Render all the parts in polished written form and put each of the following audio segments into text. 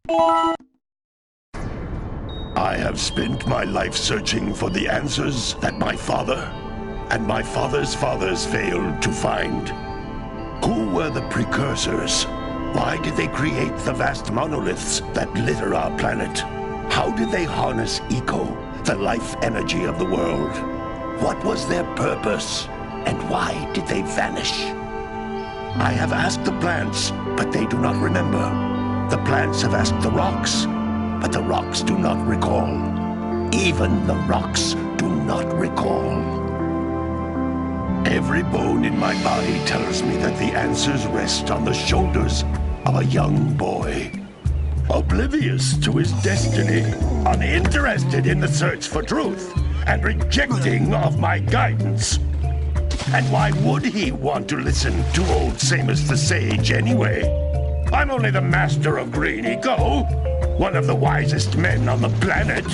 I have spent my life searching for the answers that my father and my father's fathers failed to find. Who were the precursors? Why did they create the vast monoliths that litter our planet? How did they harness eco, the life energy of the world? What was their purpose? And why did they vanish? I have asked the plants, but they do not remember. The plants have asked the rocks, but the rocks do not recall. Even the rocks do not recall. Every bone in my body tells me that the answers rest on the shoulders of a young boy. Oblivious to his destiny, uninterested in the search for truth, and rejecting of my guidance. And why would he want to listen to old Samus the Sage anyway? I'm only the master of green eco, one of the wisest men on the planet.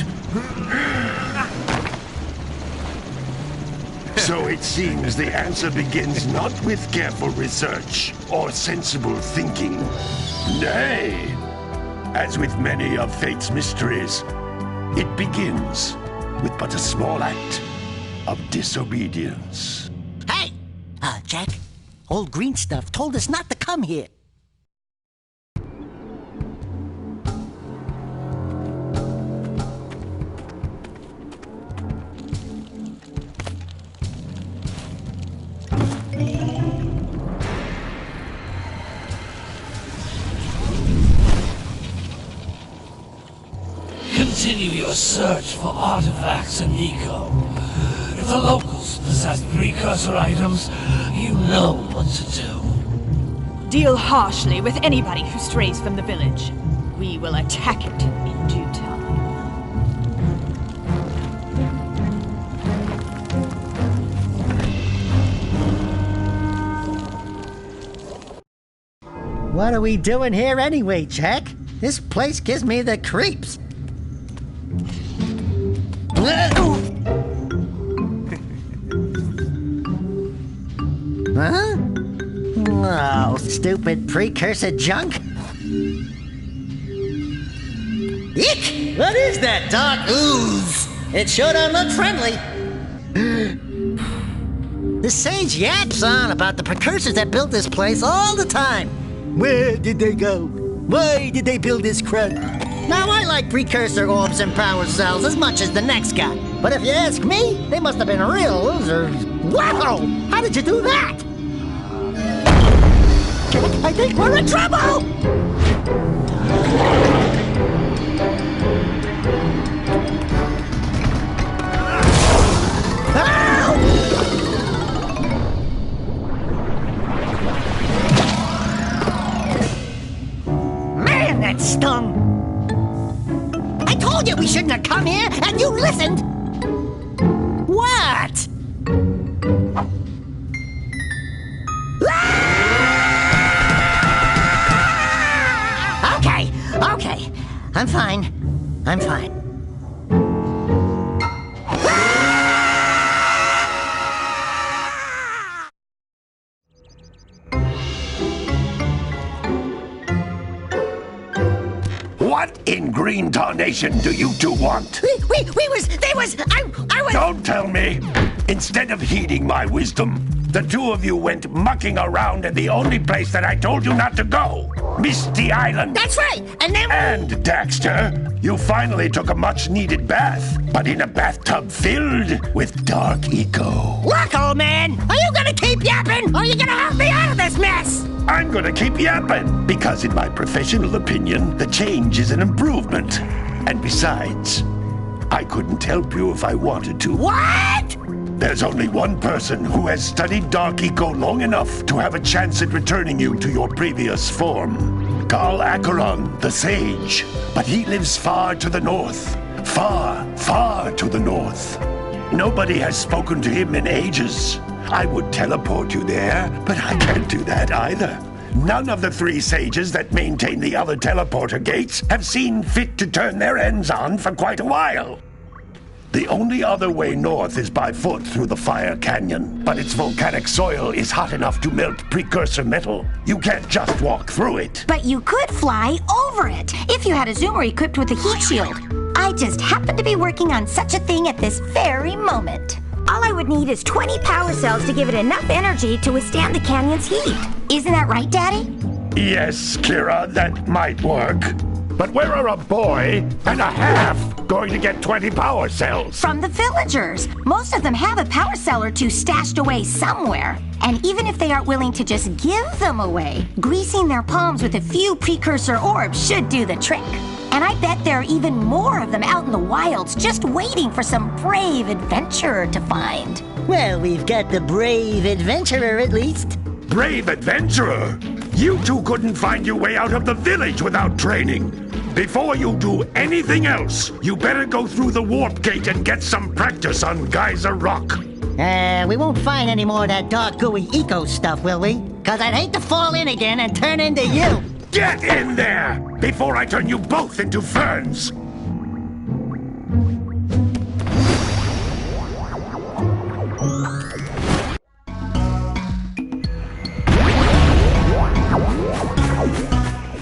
So it seems the answer begins not with careful research or sensible thinking. Nay, as with many of fate's mysteries, it begins with but a small act of disobedience. Hey! Jak, old green stuff told us not to come here. Continue your search for artifacts and eco. If the locals possess precursor items, you know what to do. Deal harshly with anybody who strays from the village. We will attack it in due time. What are we doing here anyway, Jak? This place gives me the creeps. Huh? Oh, stupid precursor junk. Eek! What is that dark ooze? It sure don't look friendly. The sage yaps on about the precursors that built this place all the time. Where did they go? Why did they build this crud? Now, I like precursor orbs and power cells as much as the next guy. But if you ask me, they must have been real losers. Wow! How did you do that? Jak, I think we're in trouble! Man, that stung! I told you we shouldn't have come here, and you listened! What? Okay. I'm fine. What in green tarnation do you two want? I was... Don't tell me! Instead of heeding my wisdom, the two of you went mucking around in the only place that I told you not to go! Misty Island! That's right! And then... And, Daxter, you finally took a much-needed bath, but in a bathtub filled with dark eco. Look, old man! Are you gonna keep yapping, or are you gonna help me out of this mess? I'm gonna keep yapping, because in my professional opinion, the change is an improvement. And besides, I couldn't help you if I wanted to. What? There's only one person who has studied Dark Eco long enough to have a chance at returning you to your previous form. Carl Acheron, the Sage. But he lives far to the north. Far to the north. Nobody has spoken to him in ages. I would teleport you there, but I can't do that either. None of the three sages that maintain the other teleporter gates have seen fit to turn their ends on for quite a while. The only other way north is by foot through the Fire Canyon, but its volcanic soil is hot enough to melt precursor metal. You can't just walk through it. But you could fly over it if you had a zoomer equipped with a heat shield. I just happen to be working on such a thing at this very moment. All I would need is 20 power cells to give it enough energy to withstand the canyon's heat. Isn't that right, Daddy? Yes, Kira, that might work. But where are a boy and a half going to get 20 power cells? From the villagers. Most of them have a power cell or two stashed away somewhere. And even if they aren't willing to just give them away, greasing their palms with a few precursor orbs should do the trick. And I bet there are even more of them out in the wilds just waiting for some brave adventurer to find. Well, we've got the brave adventurer at least. Brave adventurer? You two couldn't find your way out of the village without training. Before you do anything else, you better go through the warp gate and get some practice on Geyser Rock. We won't find any more of that dark gooey eco stuff, will we? 'Cause I'd hate to fall in again and turn into you. Get in there before I turn you both into ferns.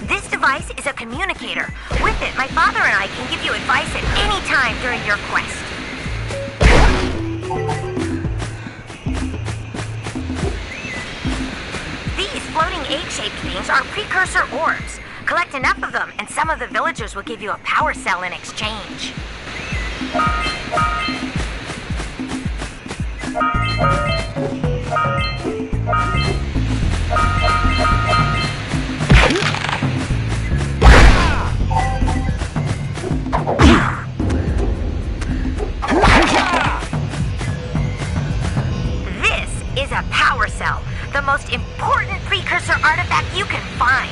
This device is a communicator. With it, my father and I can give you advice at any time during your quest. These floating egg-shaped things are precursor orbs. Collect enough of them, and some of the villagers will give you a power cell in exchange. This is a power cell, the most important precursor artifact you can find.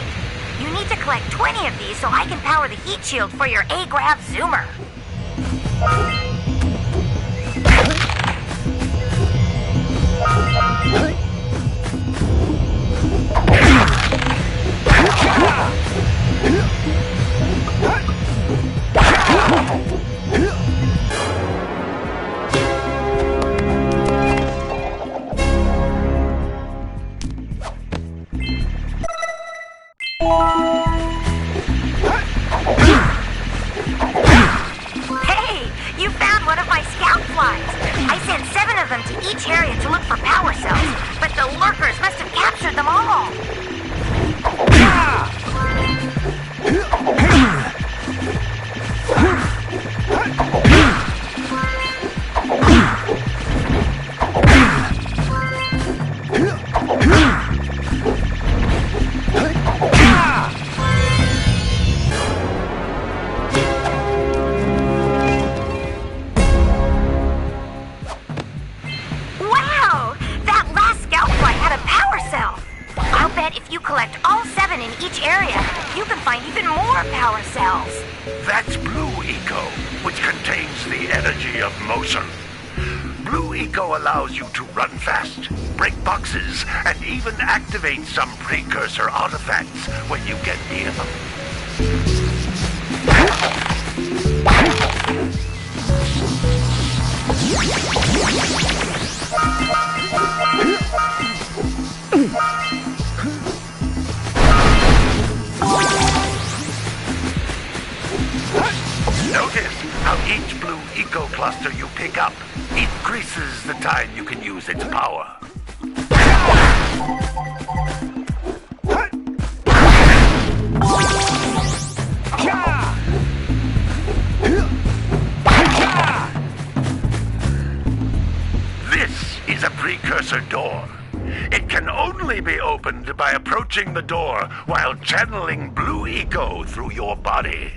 You need to collect 20 of these so I can power the heat shield for your A-Grav zoomer. Hey, you found one of my scout flies. I sent 7 of them to each area to look for power cells, but the lurkers must have captured them all. Wow! That last scout fly had a power cell. I'll bet if you collect all 7 in each area, you can find even more power cells. That's Blue Eco, which contains the energy of motion. Blue Eco allows you to run fast, break boxes, and even activate some precursor artifacts when you get near them. Notice how each Blue Eco cluster you pick up increases the time you can use its power. This is a precursor door. It can only be opened by approaching the door while channeling Blue Eco through your body.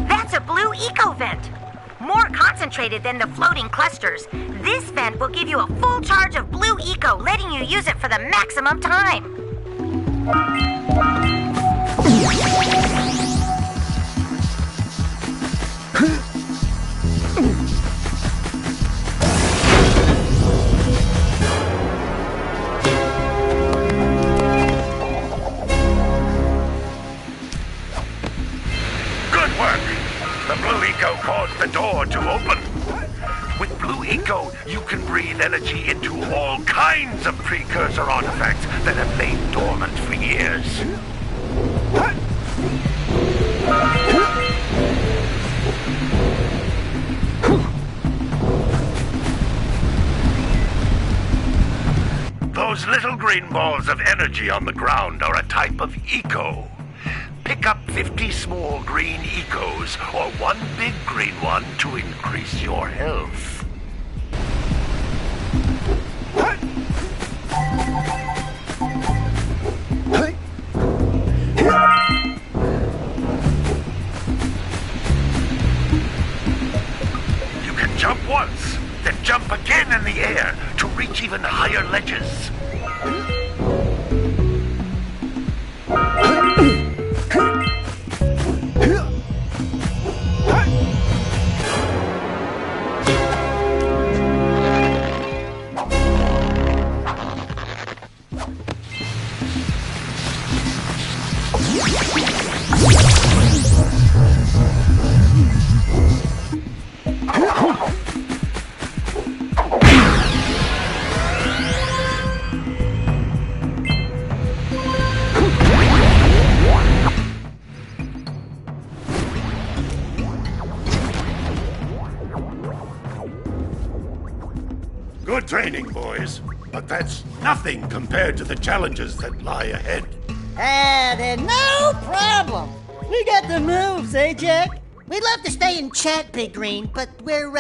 That's a blue eco vent. More concentrated than the floating clusters. This vent will give you a full charge of blue eco, letting you use it for the maximum time. all kinds of precursor artifacts that have lain dormant for years. Those little green balls of energy on the ground are a type of eco. Pick up 50 small green ecos or one big green one to increase your health. You can jump once, then jump again in the air to reach even higher ledges. Good training, boys, but that's nothing compared to the challenges that lie ahead. Then no problem. We got the moves, eh, Jack? We'd love to stay and chat, Big Green, but we're,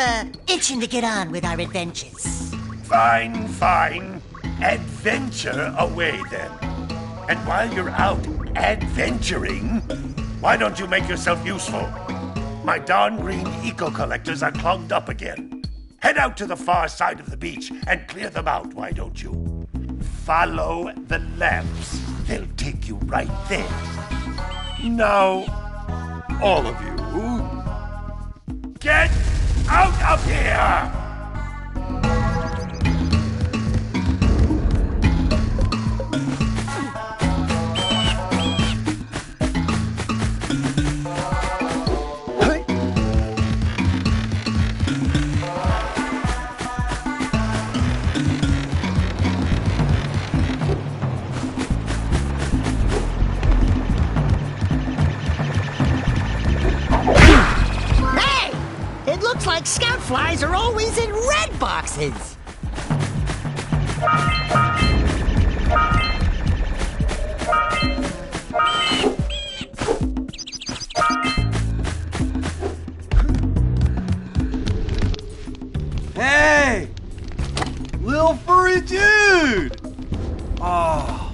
itching to get on with our adventures. Fine, fine. Adventure away, then. And while you're out adventuring, why don't you make yourself useful? My darn green eco-collectors are clogged up again. Head out to the far side of the beach and clear them out, why don't you? Follow the lamps. They'll take you right there. Now, all of you, get out of here! Like scout flies are always in red boxes. Hey! Little furry dude! Oh,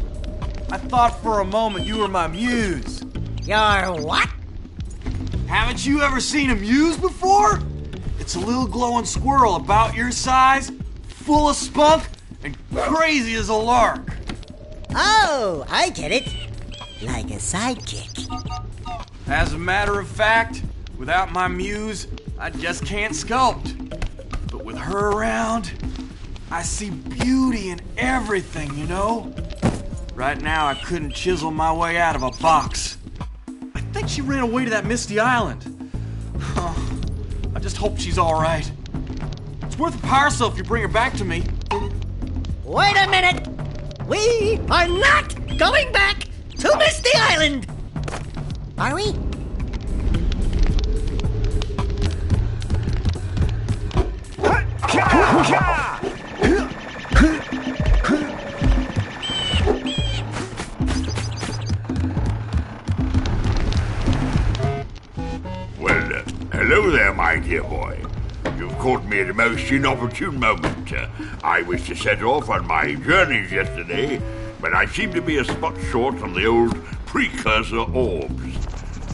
I thought for a moment you were my muse. Your what? Haven't you ever seen a muse before? It's a little glowing squirrel about your size, full of spunk, and crazy as a lark. Oh, I get it. Like a sidekick. As a matter of fact, without my muse, I just can't sculpt. But with her around, I see beauty in everything, you know? Right now, I couldn't chisel my way out of a box. I think she ran away to that misty island. I just hope she's all right. It's worth a power cell if you bring her back to me. Wait a minute! We are not going back to Misty Island! Are we? Well, hello there, my dear boy. You've caught me at a most inopportune moment. I was to set off on my journeys yesterday, but I seem to be a spot short on the old precursor orbs.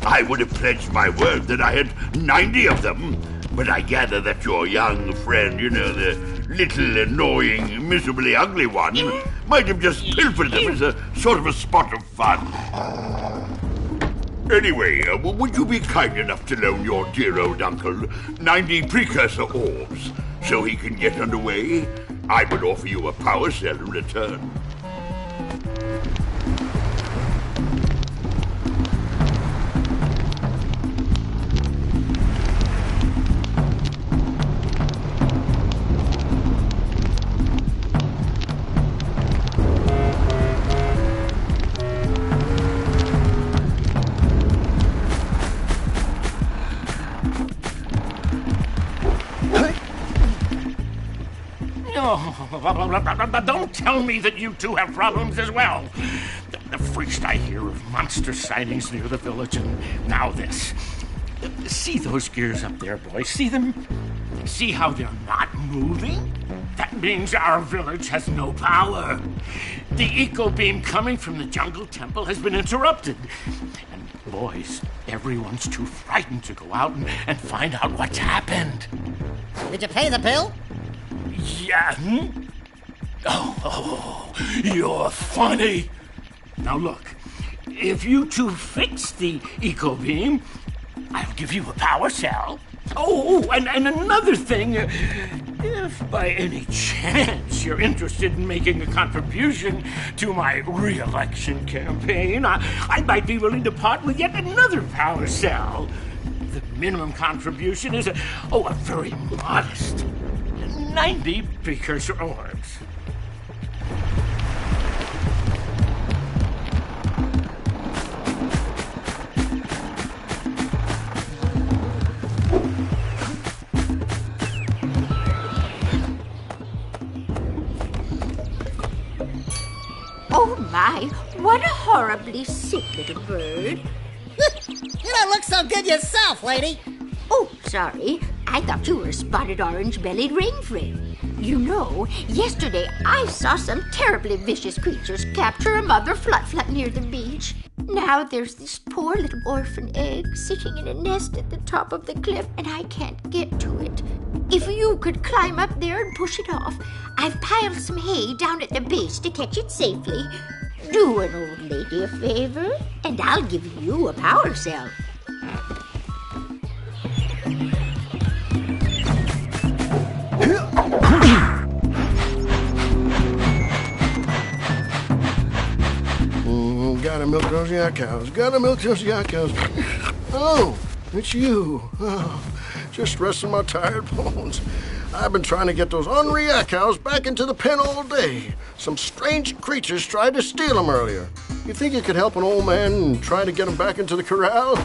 I would have pledged my word that I had 90 of them, but I gather that your young friend, you know, the little annoying, miserably ugly one, might have just pilfered them as a sort of a spot of fun. Anyway, would you be kind enough to loan your dear old uncle 90 precursor orbs so he can get underway? I would offer you a power cell in return. Don't tell me that you two have problems as well. First I hear of monster sightings near the village, and now this. See those gears up there, boys? See them? See how they're not moving? That means our village has no power. The eco beam coming from the jungle temple has been interrupted. And boys, everyone's too frightened to go out and find out what's happened. Did you pay the bill? Yeah. Oh, you're funny. Now look, if you two fix the eco beam, I'll give you a power cell. Oh, and another thing, if by any chance you're interested in making a contribution to my re-election campaign, I might be willing to part with yet another power cell. The minimum contribution is a very modest 90 precursor orbs. Oh my, what a horribly sick little bird. You don't look so good yourself, lady. Oh, sorry. I thought you were a spotted orange-bellied rainframe. You know, yesterday I saw some terribly vicious creatures capture a mother flut-flut near the beach. Now there's this poor little orphan egg sitting in a nest at the top of the cliff, and I can't get to it. If you could climb up there and push it off, I've piled some hay down at the base to catch it safely. Do an old lady a favor, and I'll give you a power cell. Gotta milk those yak cows. Gotta milk those yak cows. Oh, it's you. Oh, just resting my tired bones. I've been trying to get those ornery yak cows back into the pen all day. Some strange creatures tried to steal them earlier. You think you could help an old man and try to get them back into the corral?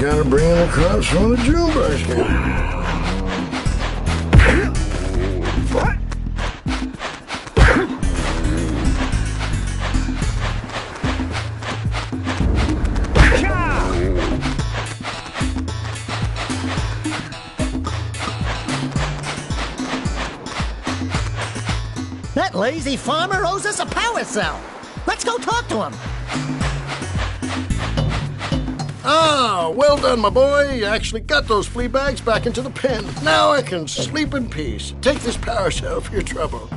Gotta bring in the crops from the June basket. That lazy farmer owes us a power cell. Let's go talk to him. Ah, well done, my boy. You actually got those flea bags back into the pen. Now I can sleep in peace. Take this power cell for your trouble.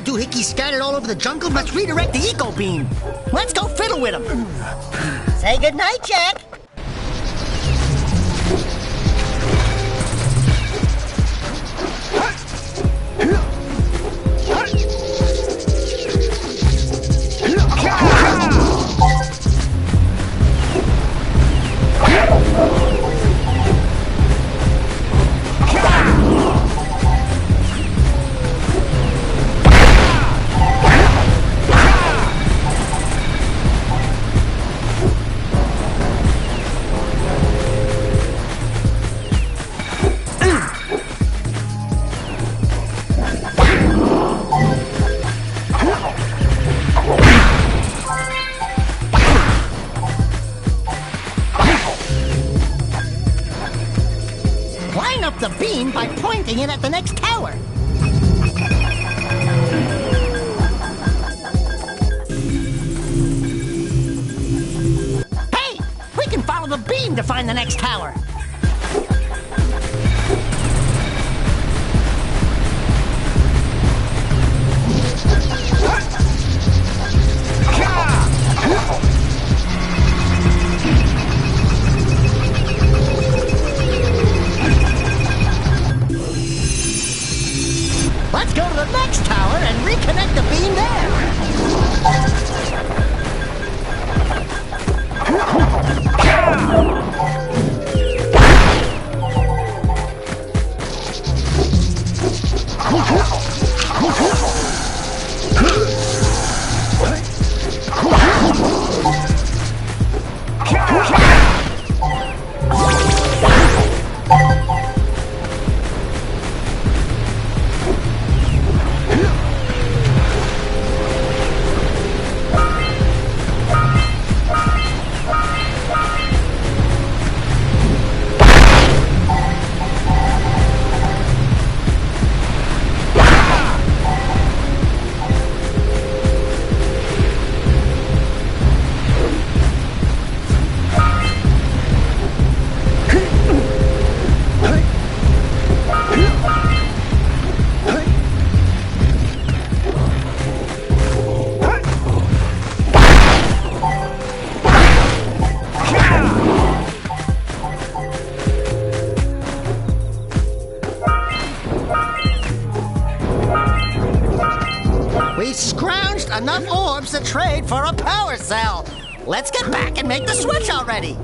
doohickeys scattered all over the jungle must redirect the eco beam. Let's go fiddle with them. Say goodnight, Jack. Line up the beam by pointing it at the next tower. Hey! We can follow the beam to find the next tower. Let's go to the next tower and reconnect the beam We scrounged enough orbs to trade for a power cell. Let's get back and make the switch already.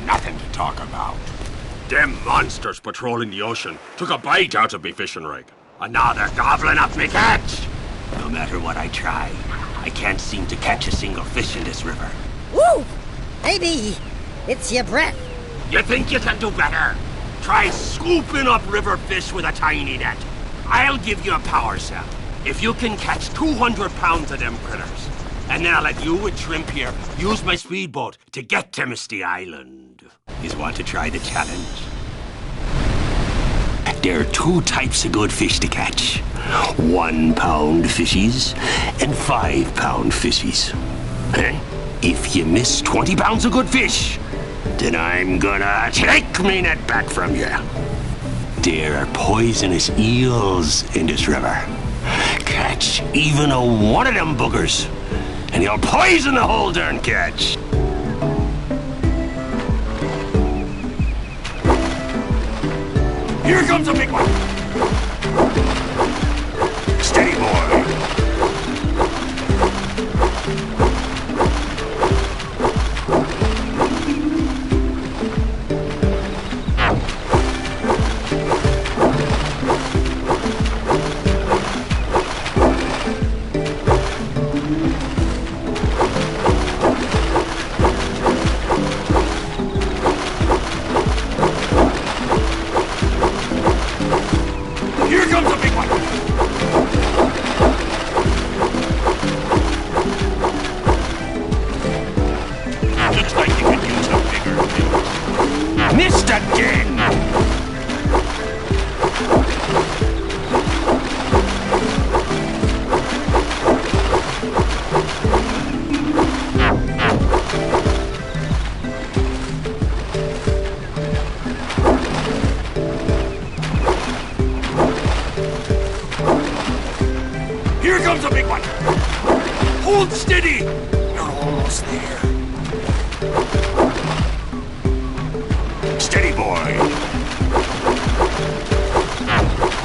nothing to talk about. Them monsters patrolling the ocean took a bite out of me fishing rig. And now they're gobbling up me catch. No matter what I try, I can't seem to catch a single fish in this river. Woo! Maybe it's your breath. You think you can do better? Try scooping up river fish with a tiny net. I'll give you a power cell if you can catch 200 pounds of them critters. And then I'll let you with Shrimp here use my speedboat to get to Misty Island. You want to try the challenge? There are two types of good fish to catch. 1 pound fishies and 5 pound fishies. If you miss 20 pounds of good fish, then I'm gonna take me net back from you. There are poisonous eels in this river. Catch even one of them boogers, and you'll poison the whole darn catch. Here comes a big one. Steady, boy. Here comes a big one! Hold steady! You're almost there. Steady, boy.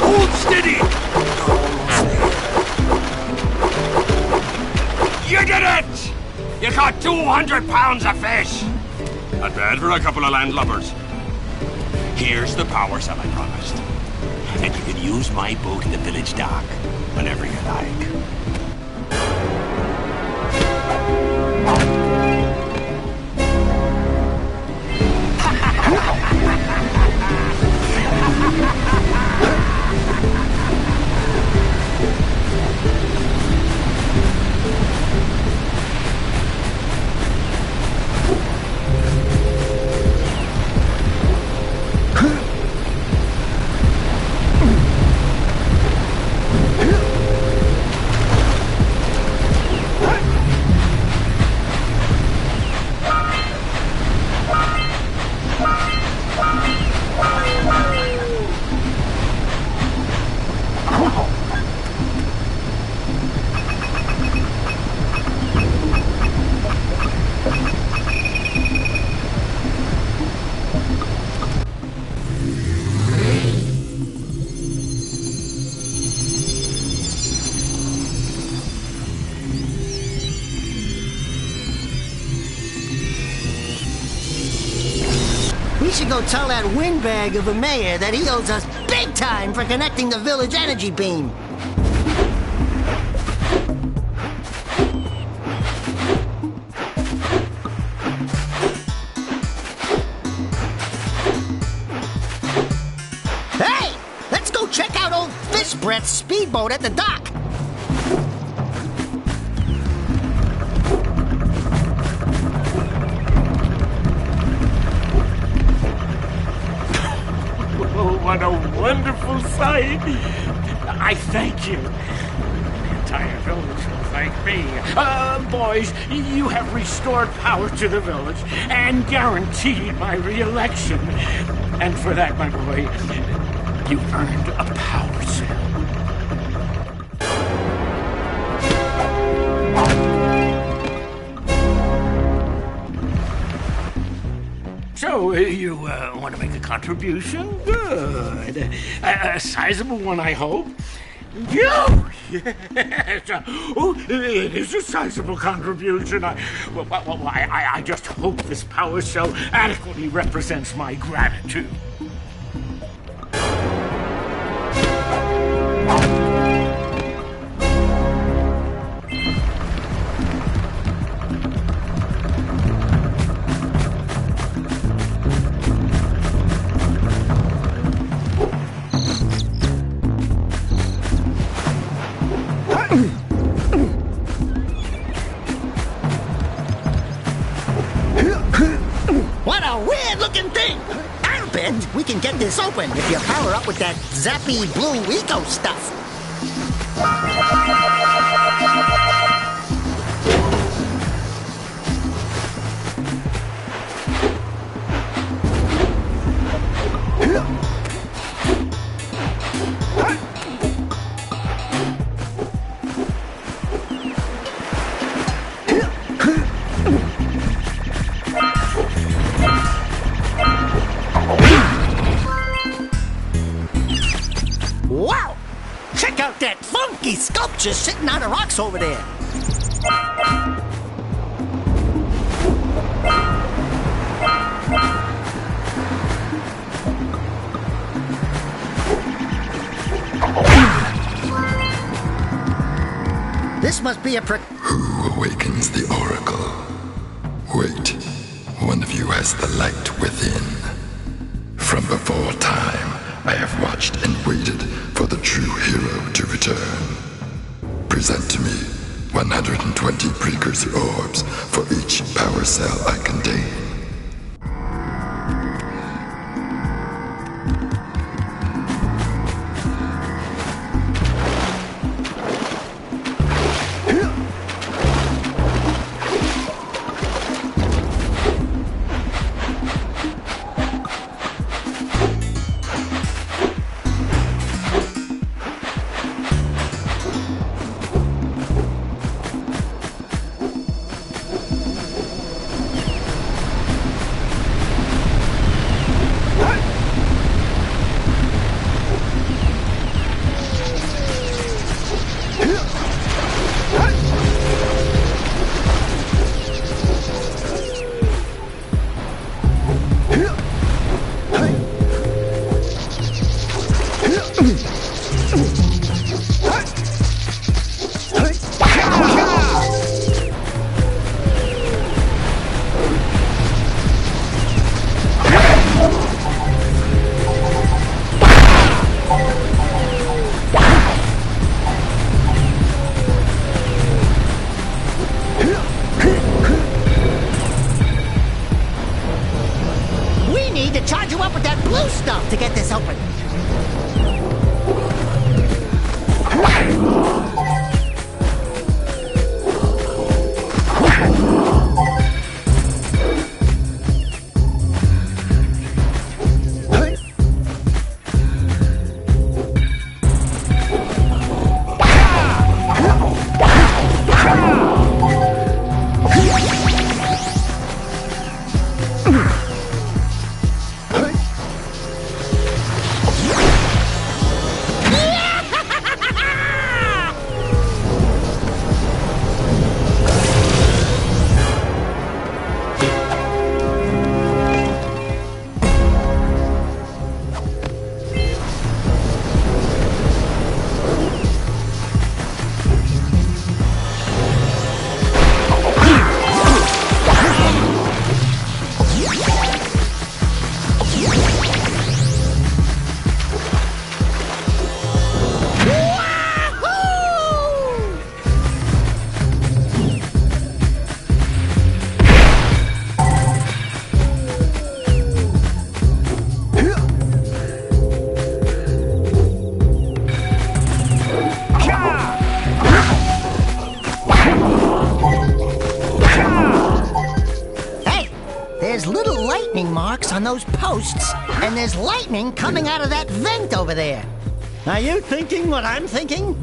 Hold steady! You're almost there. You did it! You caught 200 pounds of fish! Not bad for a couple of landlubbers. Here's the power cell I promised. And you can use my boat in the village dock whenever you like. We should go tell that windbag of a mayor that he owes us big time for connecting the village energy beam. Hey! Let's go check out old Fish Breath's speedboat at the dock. What a wonderful sight! I thank you. The entire village will thank me. Boys, you have restored power to the village and guaranteed my re-election. And for that, my boy, you earned a power cell. So, you want to make a contribution? Good. A sizable one, I hope. You? Yes. Oh, it is a sizable contribution. I just hope this power cell adequately represents my gratitude. What a weird-looking thing! I'll bet we can get this open if you power up with that zappy blue eco stuff. Wow! Check out that funky sculpture sitting on the rocks over there. This must be a Who awakens the oracle? Wait, one of you has the light within. From before time, I have watched and waited for the true hero to return. Present to me 120 precursor orbs for each power cell I contain. To get this open. There's little lightning marks on those posts, and there's lightning coming out of that vent over there. Are you thinking what I'm thinking?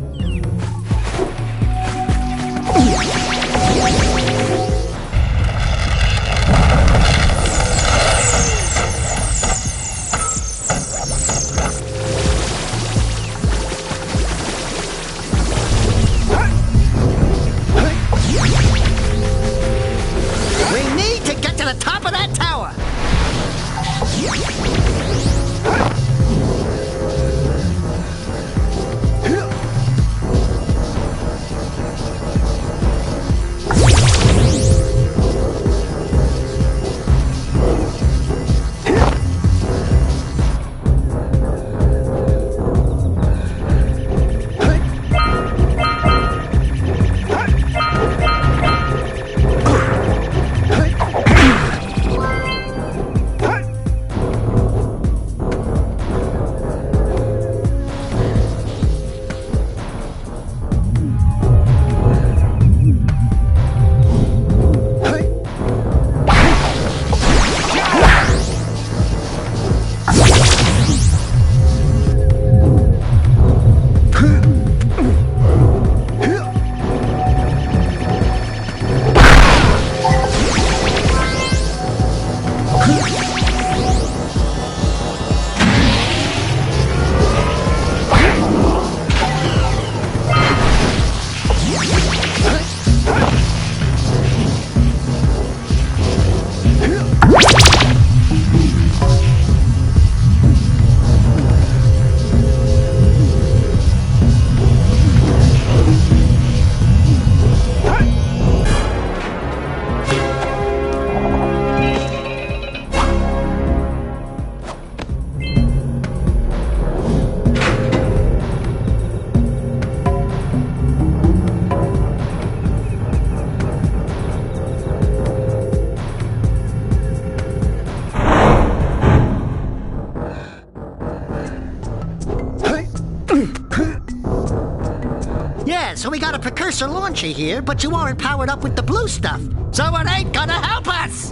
Yeah, so we got a precursor launcher here, but you aren't powered up with the blue stuff. So it ain't gonna help us!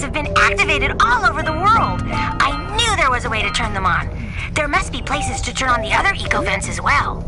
have been activated all over the world. I knew there was a way to turn them on. There must be places to turn on the other eco vents as well.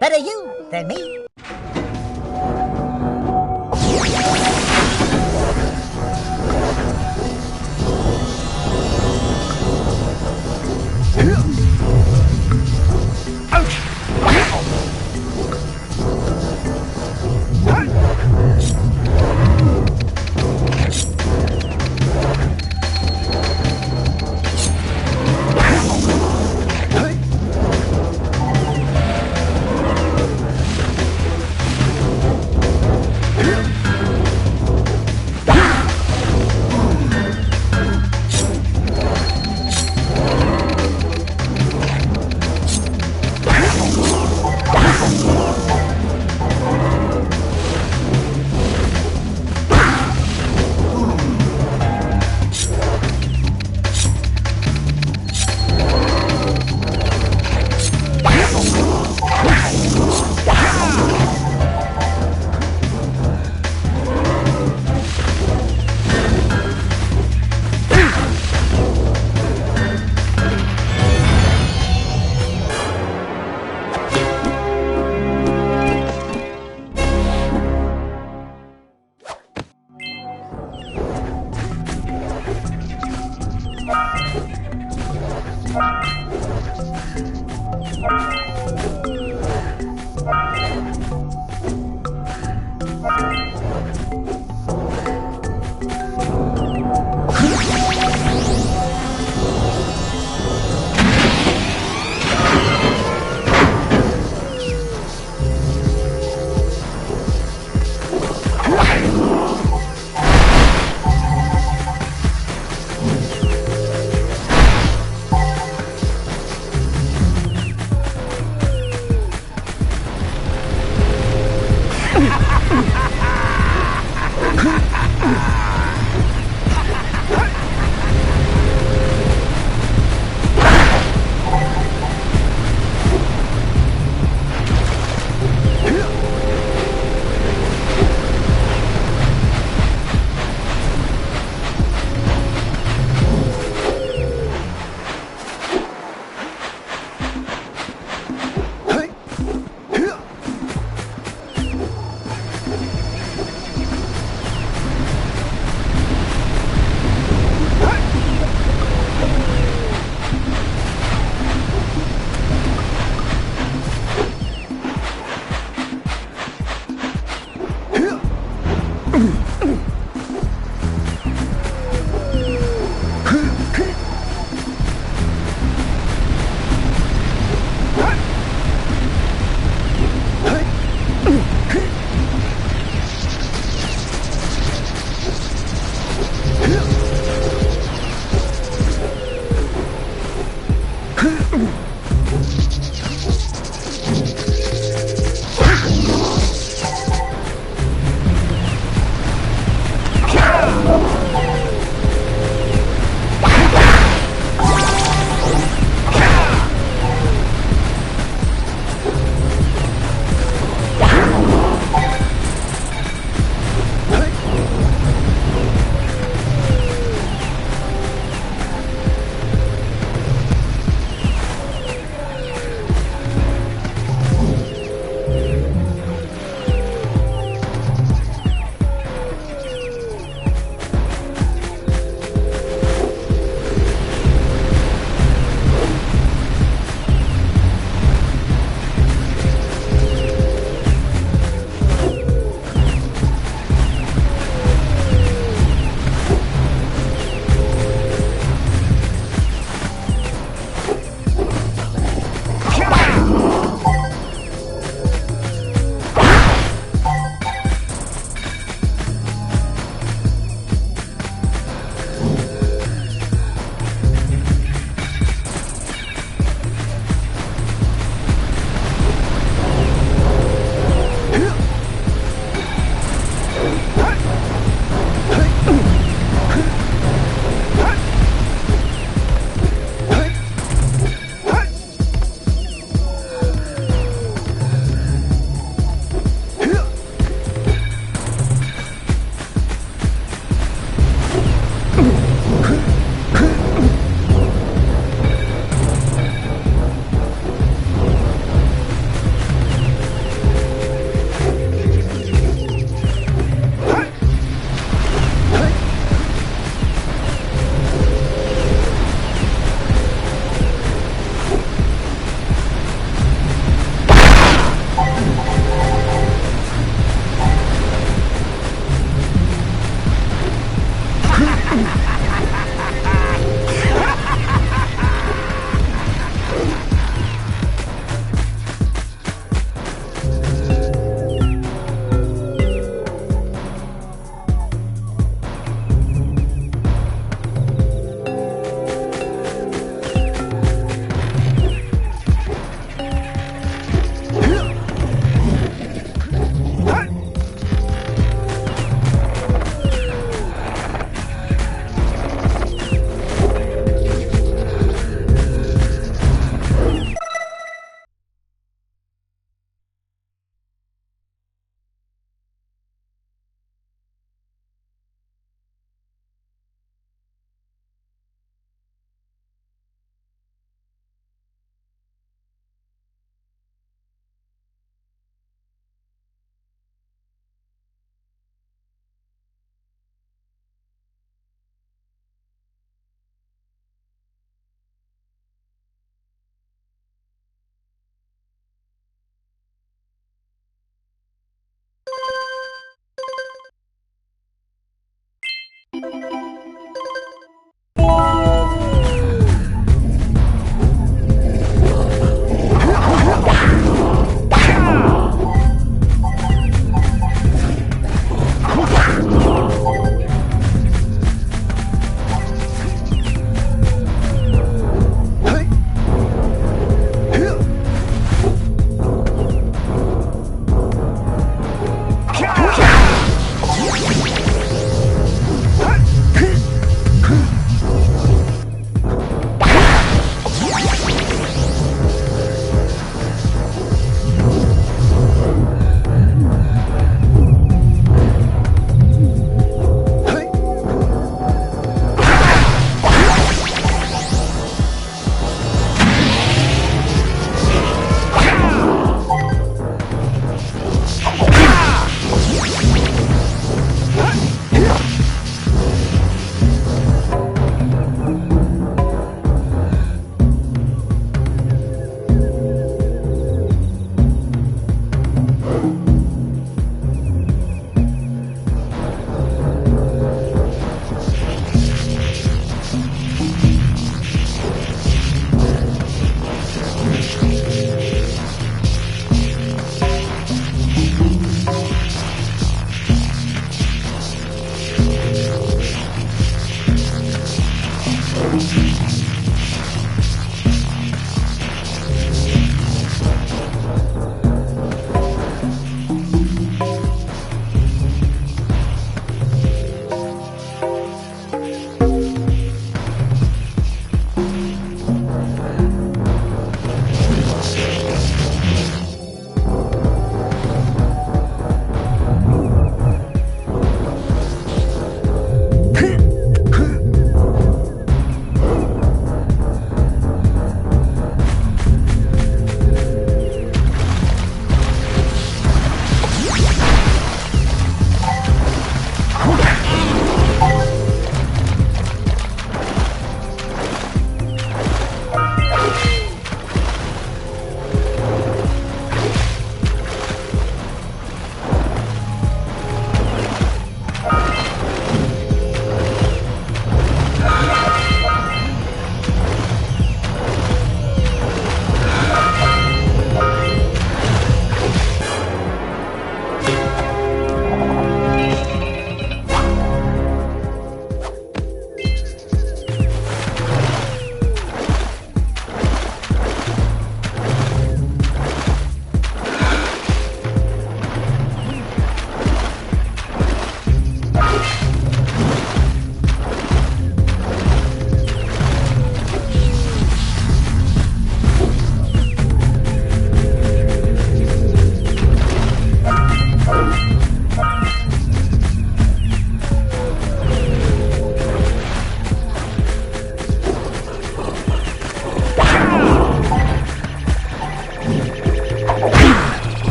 Better you than me.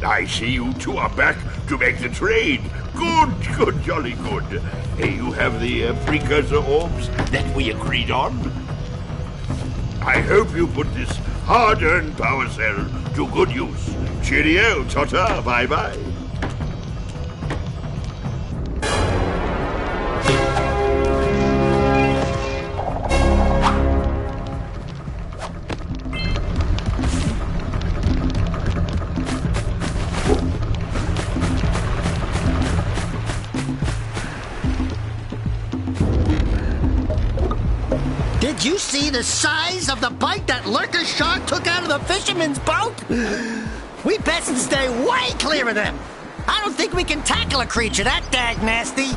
I see you two are back to make the trade. Good, jolly good. Hey, you have the precursor orbs that we agreed on? I hope you put this hard-earned power cell to good use. Cheerio, ta-ta, bye-bye. Did you see the size of the bite that lurker shark took out of the fisherman's boat? We best stay way clear of them. I don't think we can tackle a creature that dag nasty.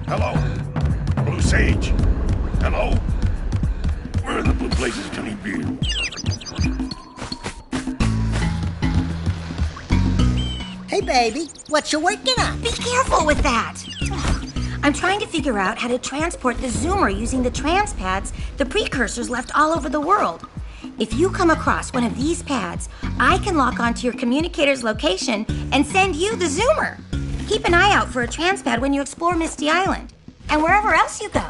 Hello? Blue Sage? Hello? Where in the blue places can he be? Hey, baby, what you working on? Be careful with that. I'm trying to figure out how to transport the Zoomer using the trans pads the precursors left all over the world. If you come across one of these pads, I can lock onto your communicator's location and send you the Zoomer. Keep an eye out for a trans pad when you explore Misty Island and wherever else you go.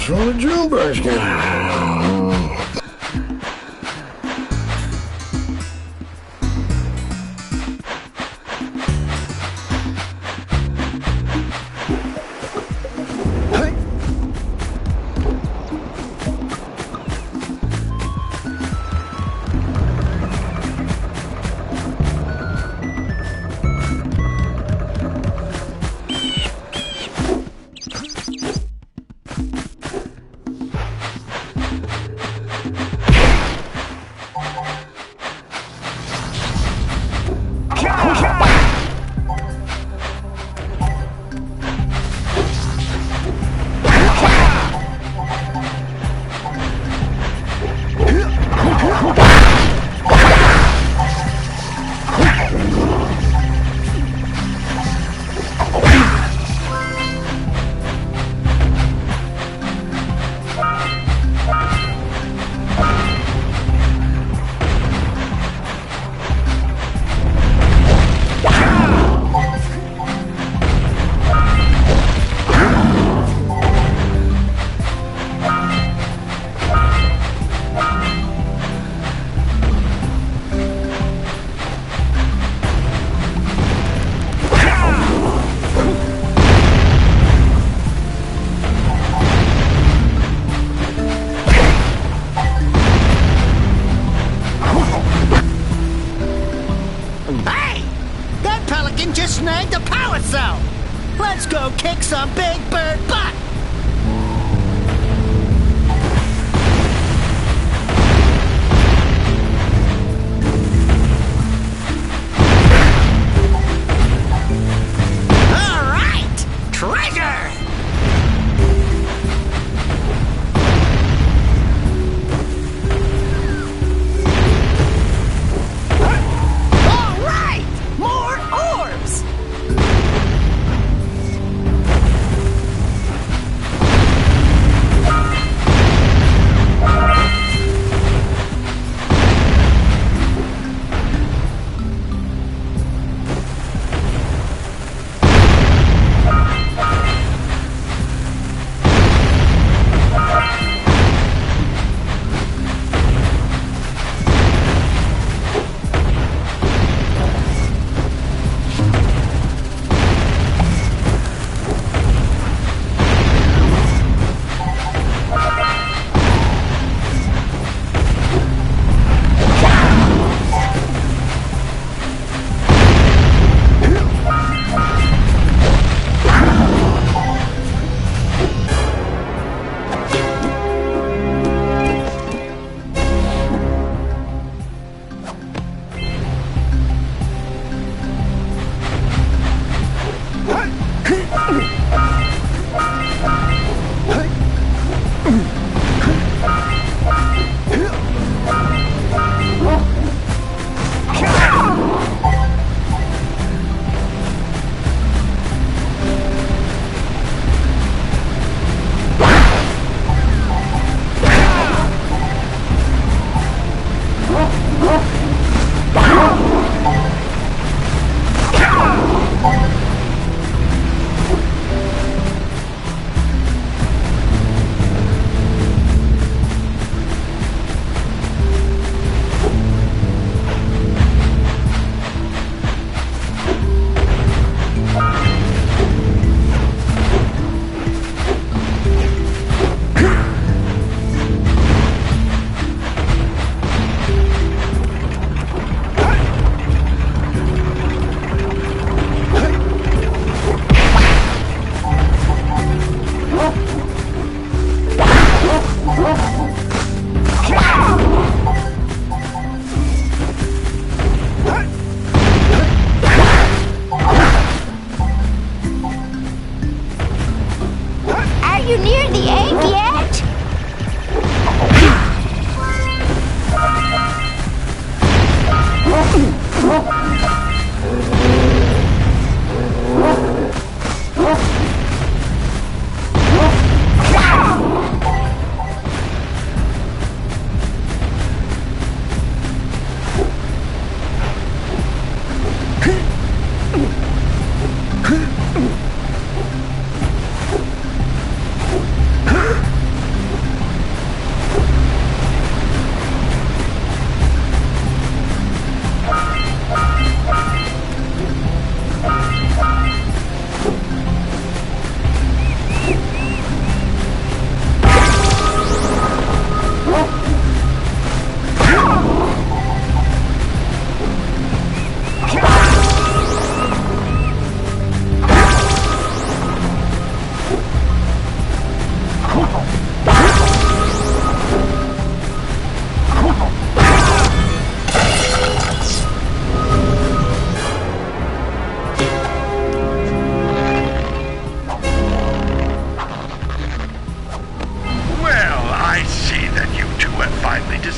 from the Junebug skin. Snagged a power cell! Let's go kick some big bird butt! All right! Treasure! All right! More orbs!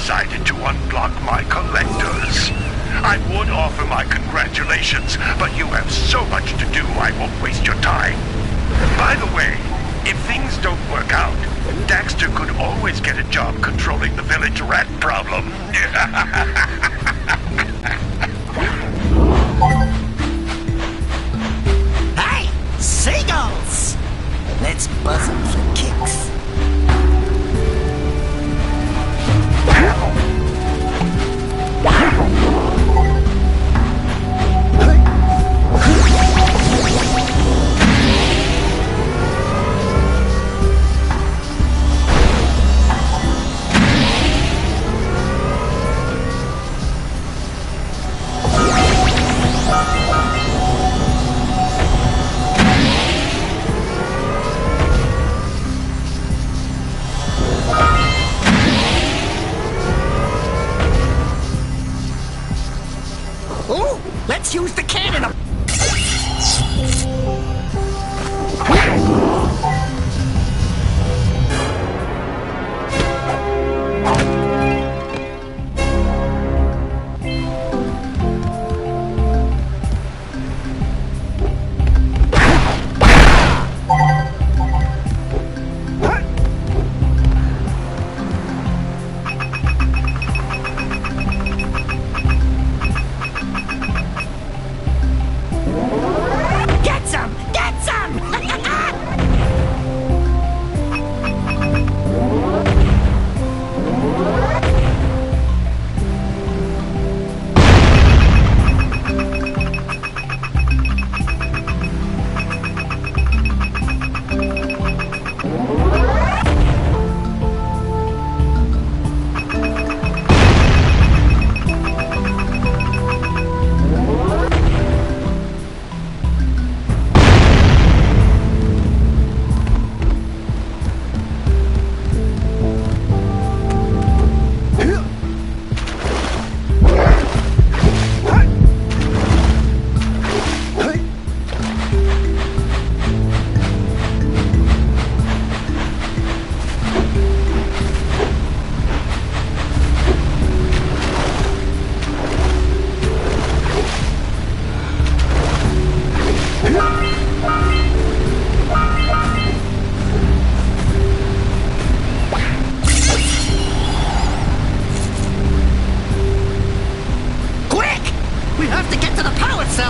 decided to unblock my collectors. I would offer my congratulations, but you have so much to do I won't waste your time. By the way, if things don't work out, Daxter could always get a job controlling the village rat problem. Hey, seagulls! Let's buzz them for kicks. Ooh, let's use the cannon.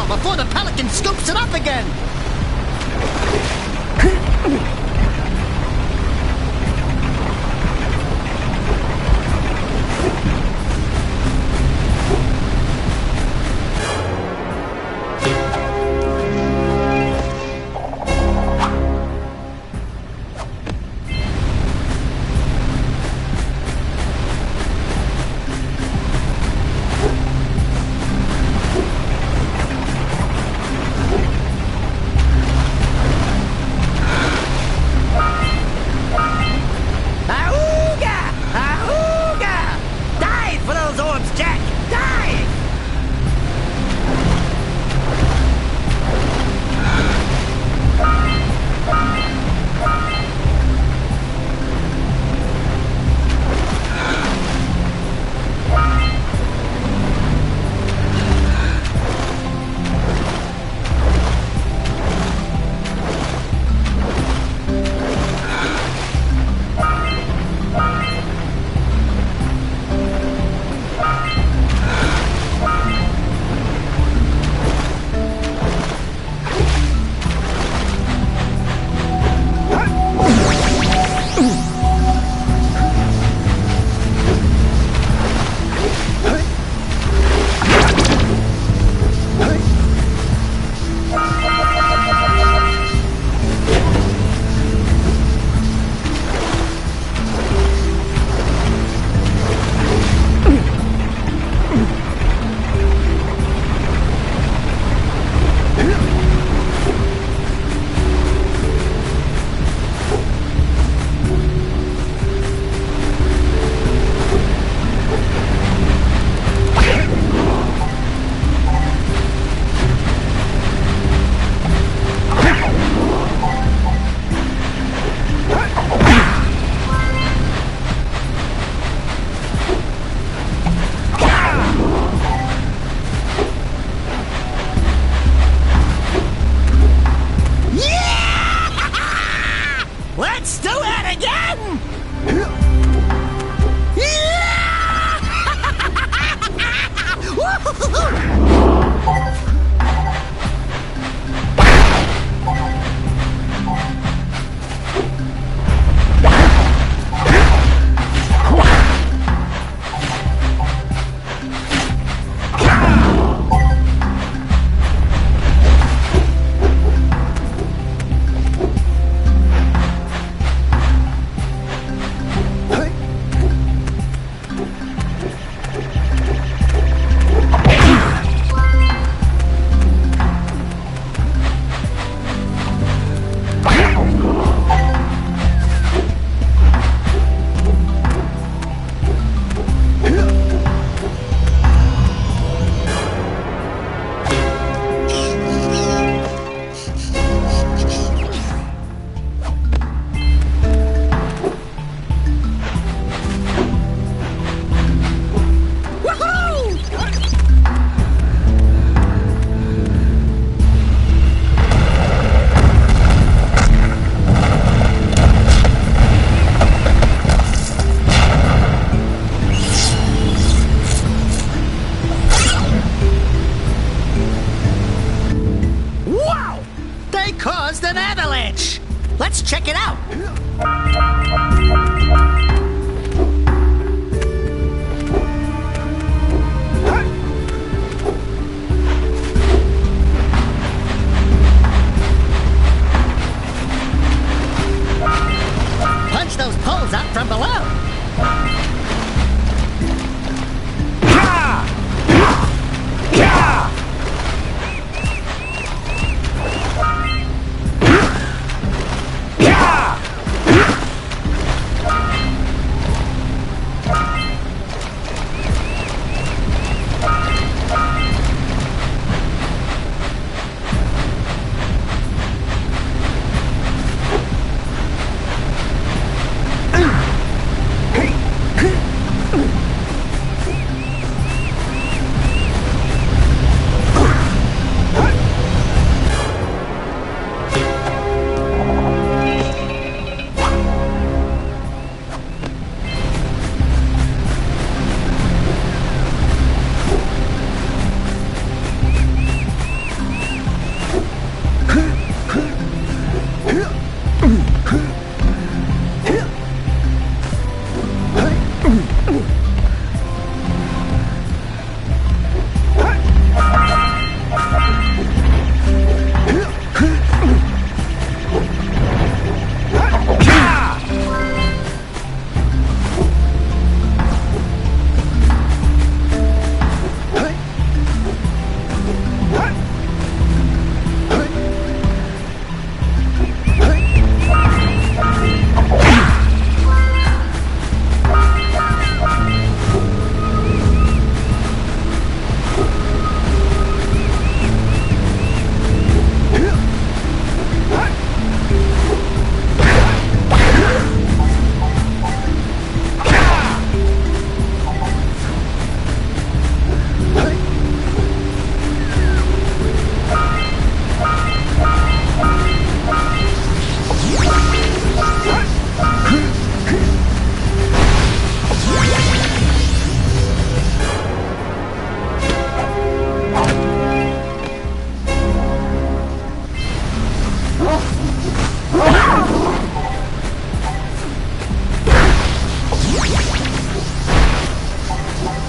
Before the pelican scoops it up again!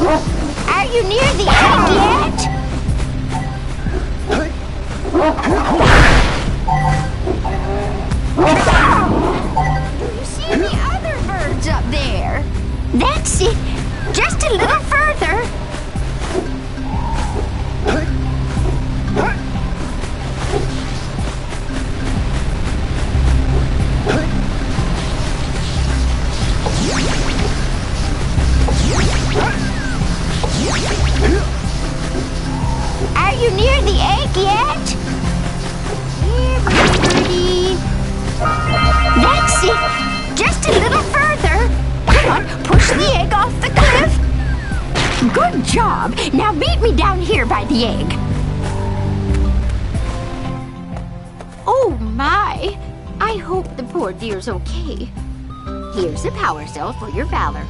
Are you near the egg yet? Do you see the other birds up there? That's it. Just a little further. Are you near the egg yet? Here, birdie. That's it. Just a little further. Come on, push the egg off the cliff. Good job. Now meet me down here by the egg. Oh, my. I hope the poor dear's okay. Here's a power cell for your valor.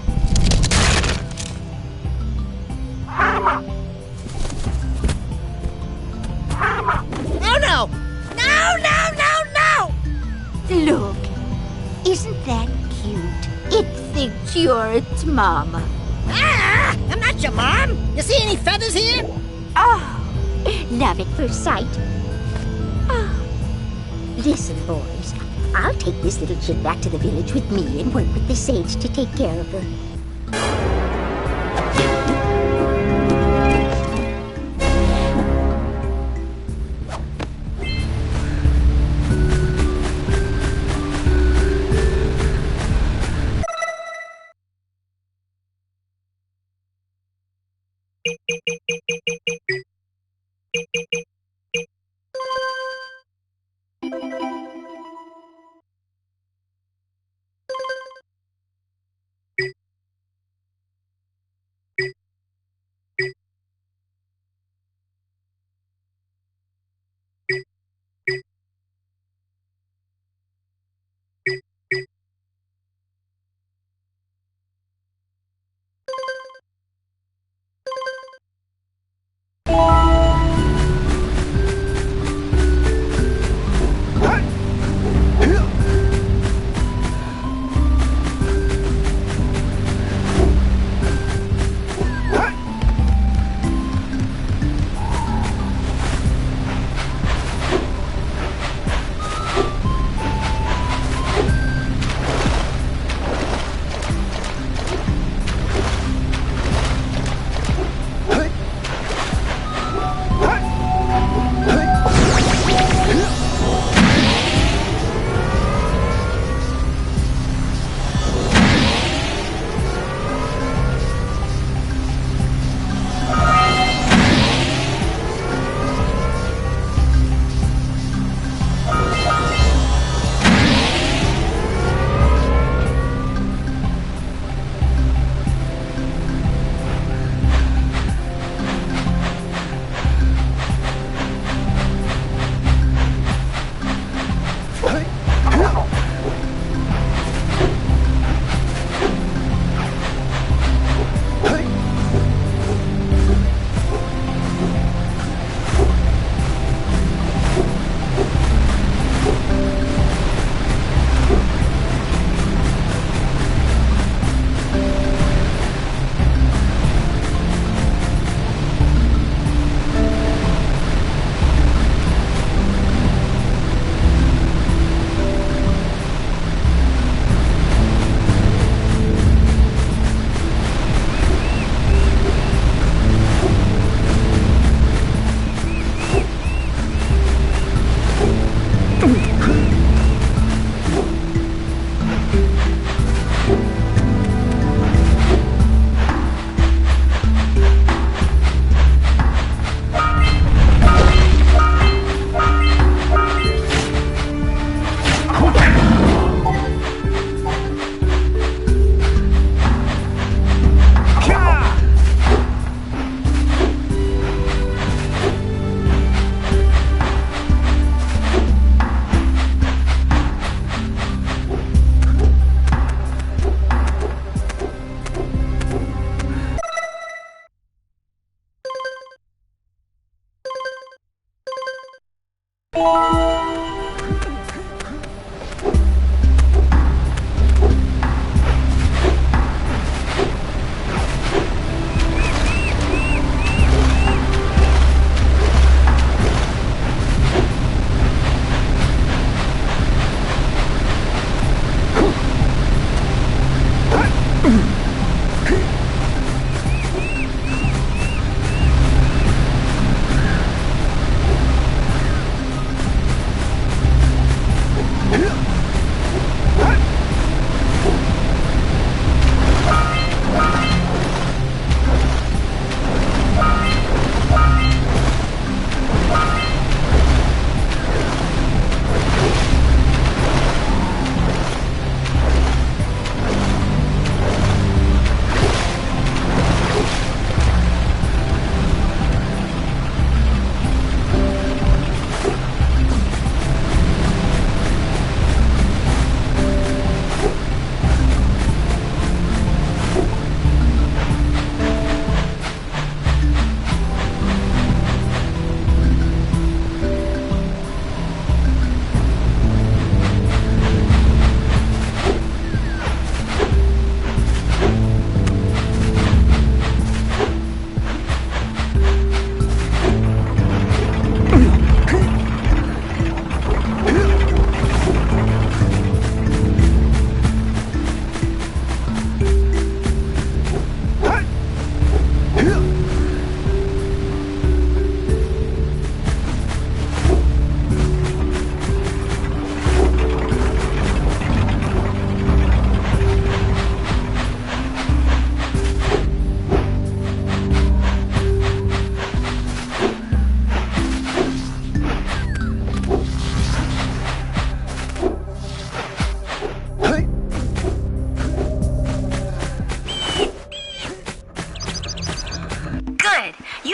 Oh, no! No, no, no, no! Look, isn't that cute? It thinks you're its mama. Ah! I'm not your mom! You see any feathers here? Oh, love at first sight. Oh. Listen, boys. I'll take this little chick back to the village with me and work with the sage to take care of her.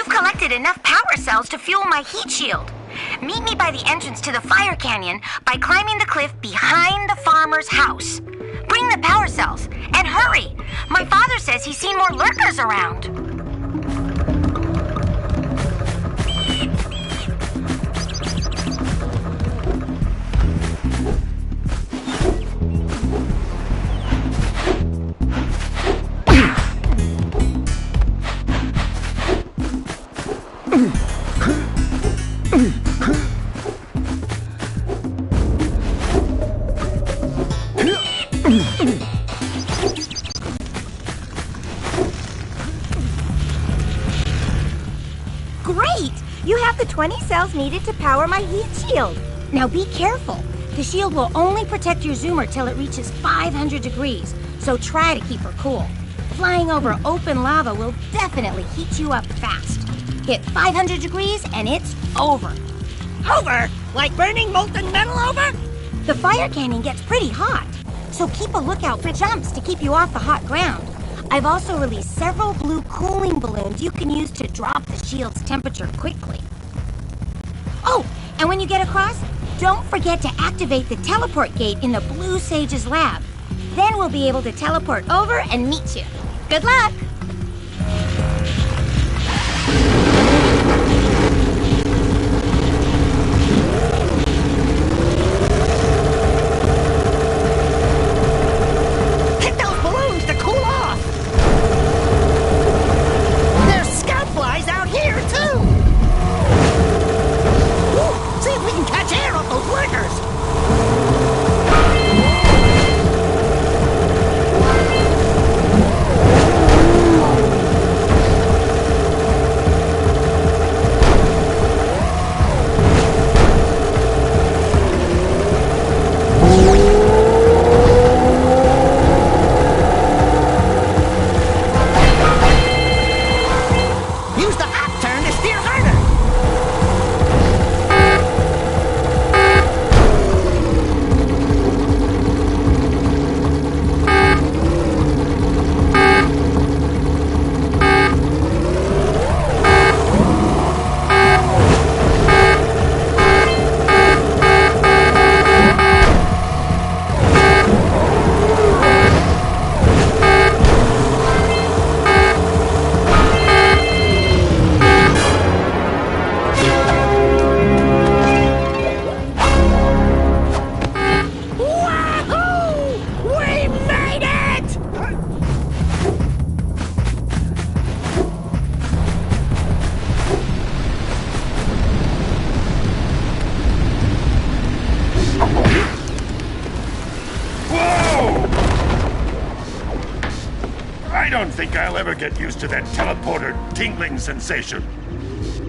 You've collected enough power cells to fuel my heat shield. Meet me by the entrance to the fire canyon by climbing the cliff behind the farmer's house. Bring the power cells, and hurry! My father says he's seen more lurkers around. Great! You have the 20 cells needed to power my heat shield. Now be careful. The shield will only protect your zoomer till it reaches 500 degrees, so try to keep her cool. Flying over open lava will definitely heat you up fast. Hit 500 degrees and it's over. Over? Like burning molten metal over? The fire canyon gets pretty hot, so keep a lookout for jumps to keep you off the hot ground. I've also released several blue cooling balloons you can use to drop the shield's temperature quickly. Oh, and when you get across, don't forget to activate the teleport gate in the Blue Sage's lab. Then we'll be able to teleport over and meet you. Good luck! Hit those balloons to cool off! There's scout flies out here, too! Woo, see if we can catch air off those lurkers! Use the up turn to steer harder! Wahoo! We made it! Whoa! I don't think I'll ever get used to that teleporter tingling sensation.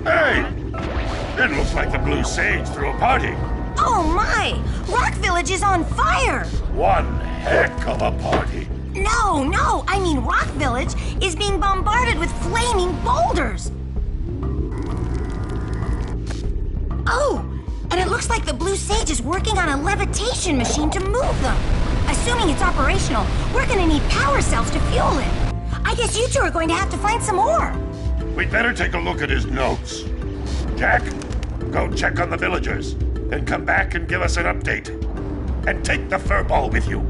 Hey! It looks like the Blue Sage threw a party. Oh my! Rock Village is on fire! One heck of a party. No, I mean Rock Village is being bombarded with flaming boulders! Oh, and it looks like the Blue Sage is working on a levitation machine to move them. Assuming it's operational, we're gonna need power cells to fuel it. I guess you two are going to have to find some more. We'd better take a look at his notes. Jack, go check on the villagers, then come back and give us an update. And take the furball with you.